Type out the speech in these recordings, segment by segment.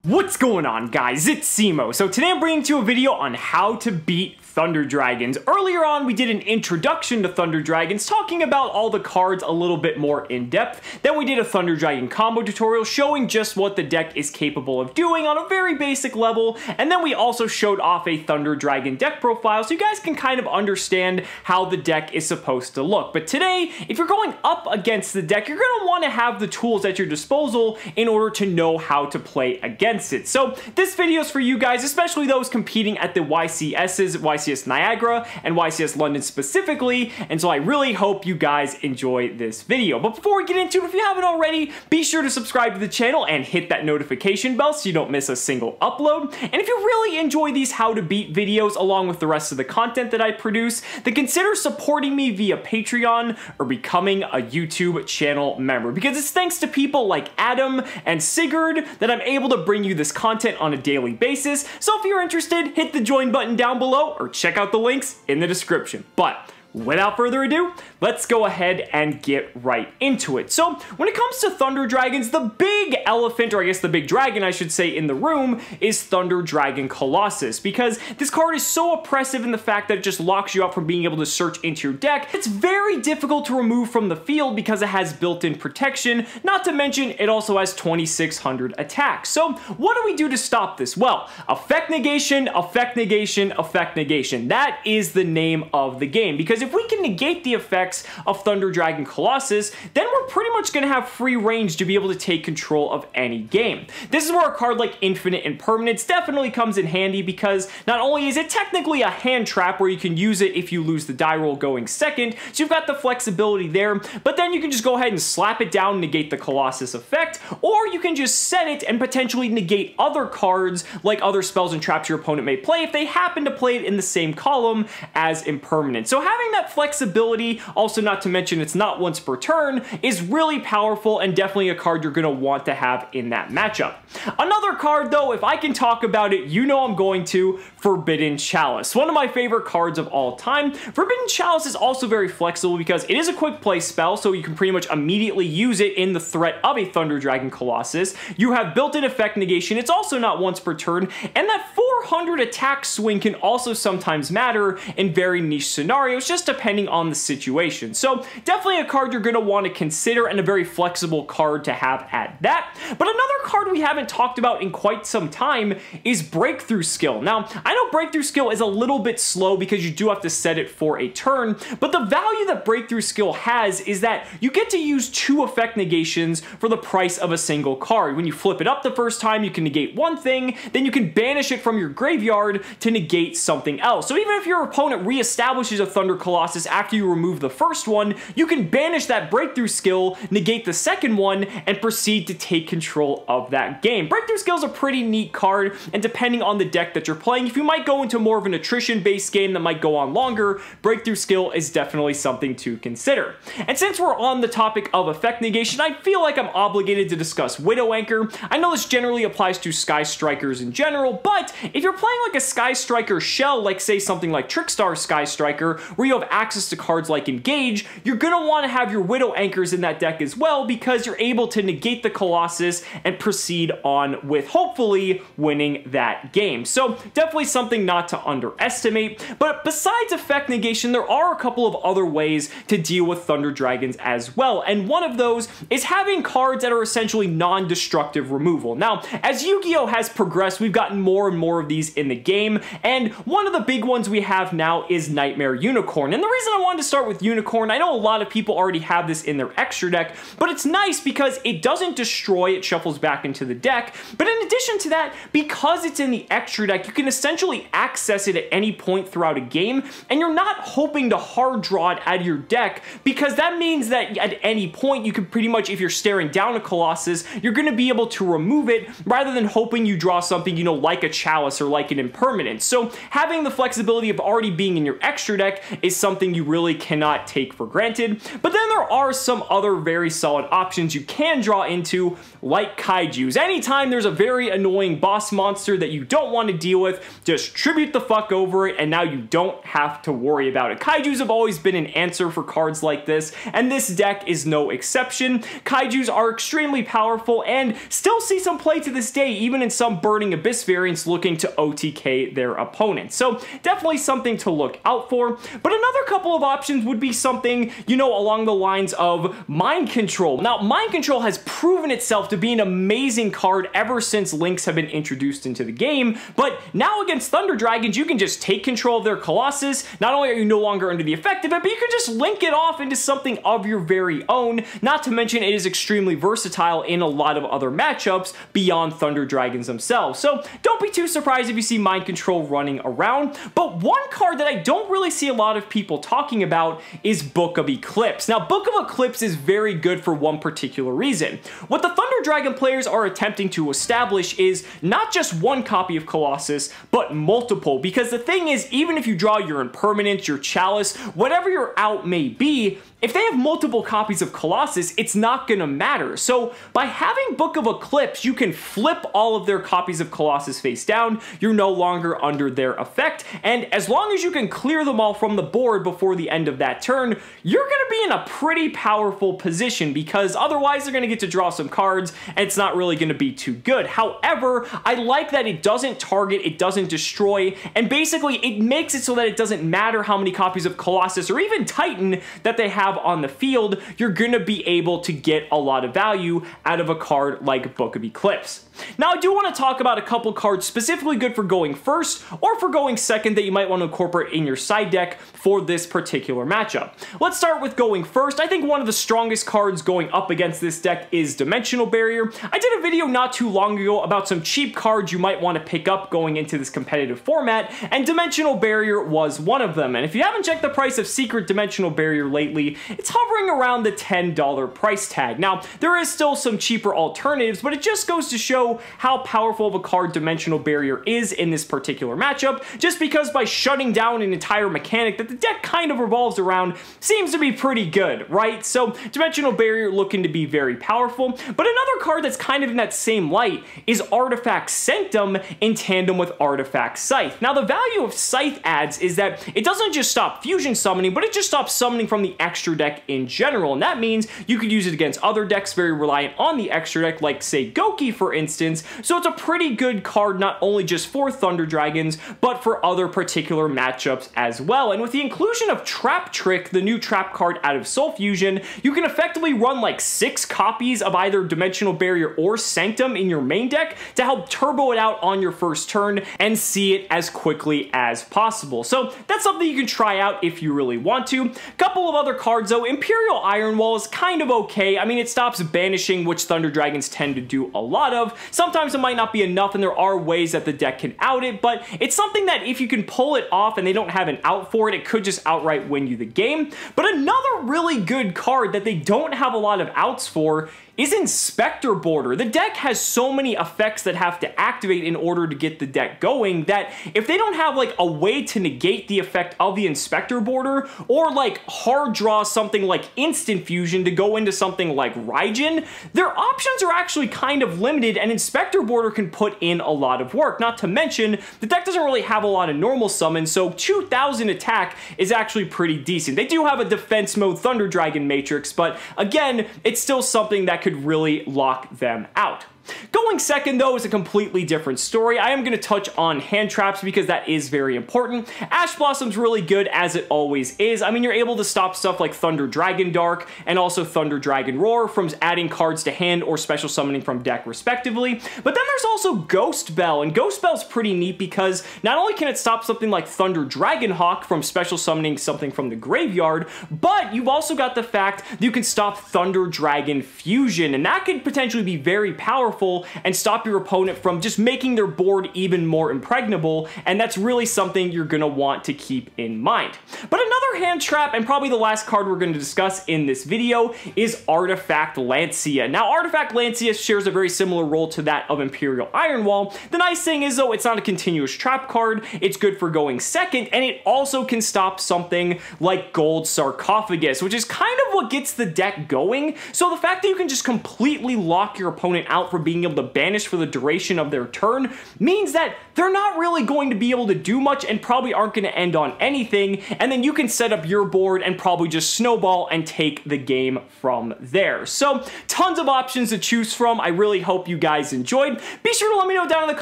What's going on, guys? It's Cimo. So today I'm bringing to you a video on how to beat Thunder Dragons. Earlier on, we did an introduction to Thunder Dragons, talking about all the cards a little bit more in depth. Then we did a Thunder Dragon combo tutorial showing just what the deck is capable of doing on a very basic level. And then we also showed off a Thunder Dragon deck profile so you guys can kind of understand how the deck is supposed to look. But today, if you're going up against the deck, you're going to want to have the tools at your disposal in order to know how to play against it. So this video is for you guys, especially those competing at the YCSs, YCS Niagara and YCS London specifically, and so I really hope you guys enjoy this video. But before we get into it, if you haven't already, be sure to subscribe to the channel and hit that notification bell so you don't miss a single upload. And if you really enjoy these how to beat videos along with the rest of the content that I produce, then consider supporting me via Patreon or becoming a YouTube channel member, because it's thanks to people like Adam and Sigurd that I'm able to bring you this content on a daily basis. So if you're interested, hit the join button down below or check out the links in the description. But without further ado, let's go ahead and get right into it. So when it comes to Thunder Dragons, the big elephant, or I guess the big dragon I should say, in the room is Thunder Dragon Colossus, because this card is so oppressive in the fact that it just locks you out from being able to search into your deck. It's very difficult to remove from the field because it has built-in protection, not to mention it also has 2600 attacks. So what do we do to stop this? Well, effect negation, effect negation, effect negation. That is the name of the game, because if we can negate the effects of Thunder Dragon Colossus, then we're pretty much going to have free range to be able to take control of any game. This is where a card like Infinite Impermanence definitely comes in handy, because not only is it technically a hand trap where you can use it if you lose the die roll going second, so you've got the flexibility there, but then you can just go ahead and slap it down, negate the Colossus effect, or you can just set it and potentially negate other cards like other spells and traps your opponent may play if they happen to play it in the same column as Impermanence. So having that flexibility, also not to mention it's not once per turn, is really powerful and definitely a card you're going to want to have in that matchup. Another card though, if I can talk about it, you know I'm going to, Forbidden Chalice. One of my favorite cards of all time. Forbidden Chalice is also very flexible because it is a quick play spell, so you can pretty much immediately use it in the threat of a Thunder Dragon Colossus. You have built-in effect negation, it's also not once per turn, and that 400 attack swing can also sometimes matter in very niche scenarios, just depending on the situation. So definitely a card you're going to want to consider, and a very flexible card to have at that. But another card we haven't talked about in quite some time is Breakthrough Skill. Now, I know Breakthrough Skill is a little bit slow because you do have to set it for a turn, but the value that Breakthrough Skill has is that you get to use 2 effect negations for the price of a single card. When you flip it up the first time, you can negate one thing, then you can banish it from your graveyard to negate something else. So even if your opponent reestablishes a Thunder Colossus after you remove the first one, you can banish that Breakthrough Skill, negate the second one, and proceed to take control of that game. Breakthrough Skill is a pretty neat card, and depending on the deck that you're playing, if you might go into more of an attrition-based game that might go on longer, Breakthrough Skill is definitely something to consider. And since we're on the topic of effect negation, I feel like I'm obligated to discuss Widow Anchor. I know this generally applies to Sky Strikers in general, but if you're playing like a Sky Striker shell, like say something like Trickstar Sky Striker, where you have access to cards like Engage, you're going to want to have your Widow Anchors in that deck as well, because you're able to negate the Colossus and proceed on with hopefully winning that game. So definitely something not to underestimate. But besides effect negation, there are a couple of other ways to deal with Thunder Dragons as well, and one of those is having cards that are essentially non-destructive removal. Now, as Yu-Gi-Oh! Has progressed, we've gotten more and more of these in the game, and one of the big ones we have now is Knightmare Unicorn. And the reason I wanted to start with Unicorn, I know a lot of people already have this in their extra deck, but it's nice because it doesn't destroy, it shuffles back into the deck, but in addition to that, because it's in the extra deck, you can essentially access it at any point throughout a game, and you're not hoping to hard draw it out of your deck, because that means that at any point you can pretty much, if you're staring down a Colossus, you're going to be able to remove it rather than hoping you draw something, you know, like a Chalice or like an Impermanence. So having the flexibility of already being in your extra deck is something you really cannot take for granted. But then there there are some other very solid options you can draw into, like kaijus. Anytime there's a very annoying boss monster that you don't want to deal with, just tribute the fuck over it, and now you don't have to worry about it. Kaijus have always been an answer for cards like this, and this deck is no exception. Kaijus are extremely powerful and still see some play to this day, even in some Burning Abyss variants looking to OTK their opponents. So definitely something to look out for. But another couple of options would be something, you know, along the lines of Mind Control. Now, Mind Control has proven itself to be an amazing card ever since links have been introduced into the game, but now against Thunder Dragons, you can just take control of their Colossus. Not only are you no longer under the effect of it, but you can just link it off into something of your very own. Not to mention, it is extremely versatile in a lot of other matchups beyond Thunder Dragons themselves. So don't be too surprised if you see Mind Control running around. But one card that I don't really see a lot of people talking about is Book of Eclipse. Now, Book of Eclipse is very good for one particular reason. What the Thunder Dragon players are attempting to establish is not just one copy of Colossus, but multiple. Because the thing is, even if you draw your Impermanence, your Chalice, whatever your out may be, if they have multiple copies of Colossus, it's not gonna matter. So by having Book of Eclipse, you can flip all of their copies of Colossus face down. You're no longer under their effect, and as long as you can clear them all from the board before the end of that turn, you're gonna be in a pretty powerful position, because otherwise they're gonna get to draw some cards and it's not really gonna be too good. However, I like that it doesn't target, it doesn't destroy, and basically it makes it so that it doesn't matter how many copies of Colossus or even Titan that they have on the field, you're gonna be able to get a lot of value out of a card like Book of Eclipse. Now, I do want to talk about a couple cards specifically good for going first or for going second that you might want to incorporate in your side deck for this particular matchup. Let's start with going first. I think one of the strongest cards going up against this deck is Dimensional Barrier. I did a video not too long ago about some cheap cards you might want to pick up going into this competitive format, and Dimensional Barrier was one of them. And if you haven't checked the price of Secret Dimensional Barrier lately, it's hovering around the $10 price tag. Now, there is still some cheaper alternatives, but it just goes to show how powerful of a card Dimensional Barrier is in this particular matchup, just because by shutting down an entire mechanic that the deck kind of revolves around seems to be pretty good, right? So Dimensional Barrier looking to be very powerful. But another card that's kind of in that same light is Artifact Sanctum in tandem with Artifact Scythe. Now, the value of Scythe adds is that it doesn't just stop fusion summoning, but it just stops summoning from the extra deck in general, and that means you could use it against other decks very reliant on the extra deck, like say Goki for instance. So it's a pretty good card not only just for Thunder Dragons, but for other particular matchups as well. And with the inclusion of Trap Trick, the new trap card out of Soul Fusion, you can effectively run like 6 copies of either Dimensional Barrier or Sanctum in your main deck to help turbo it out on your first turn and see it as quickly as possible. So that's something you can try out if you really want to. Couple of other cards though, Imperial Iron Wall is kind of okay. I mean, it stops banishing, which Thunder Dragons tend to do a lot of. Sometimes it might not be enough, and there are ways that the deck can out it, but it's something that if you can pull it off and they don't have an out for it, it could just outright win you the game. But another really good card that they don't have a lot of outs for is Inspector Border. The deck has so many effects that have to activate in order to get the deck going that if they don't have like a way to negate the effect of the Inspector Border, or like hard draw something like Instant Fusion to go into something like Raijin, their options are actually kind of limited, and Inspector Border can put in a lot of work. Not to mention, the deck doesn't really have a lot of normal summons, so 2000 attack is actually pretty decent. They do have a defense mode Thunder Dragon Matrix, but again, it's still something that could really lock them out. Going second, though, is a completely different story. I am going to touch on hand traps because that is very important. Ash Blossom's really good, as it always is. I mean, you're able to stop stuff like Thunder Dragon Dark and also Thunder Dragon Roar from adding cards to hand or special summoning from deck, respectively. But then there's also Ghost Bell, and Ghost Bell's pretty neat because not only can it stop something like Thunder Dragon Hawk from special summoning something from the graveyard, but you've also got the fact that you can stop Thunder Dragon Fusion, and that could potentially be very powerful powerful and stop your opponent from just making their board even more impregnable, and that's really something you're going to want to keep in mind. But another hand trap, and probably the last card we're going to discuss in this video, is Artifact LANCEA. Now, Artifact LANCEA shares a very similar role to that of Imperial Ironwall. The nice thing is, though, it's not a continuous trap card. It's good for going second, and it also can stop something like Gold Sarcophagus, which is kind of what gets the deck going. So the fact that you can just completely lock your opponent out from being able to banish for the duration of their turn means that they're not really going to be able to do much and probably aren't going to end on anything, and then you can set up your board and probably just snowball and take the game from there. So tons of options to choose from. I really hope you guys enjoyed. Be sure to let me know down in the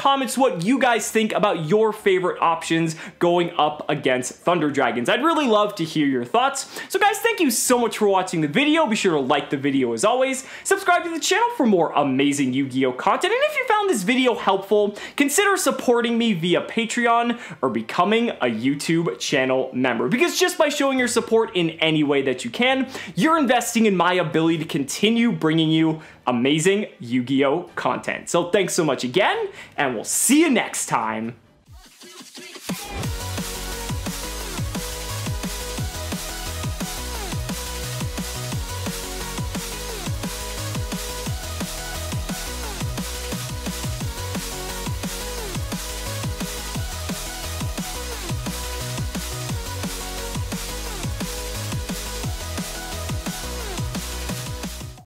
comments what you guys think about your favorite options going up against Thunder Dragons. I'd really love to hear your thoughts. So guys, thank you so much for watching the video. Be sure to like the video as always. Subscribe to the channel for more amazing Yu-Gi-Oh content. And if you found this video helpful, consider supporting me via Patreon or becoming a YouTube channel member. Because just by showing your support in any way that you can, you're investing in my ability to continue bringing you amazing Yu-Gi-Oh content. So thanks so much again, and we'll see you next time.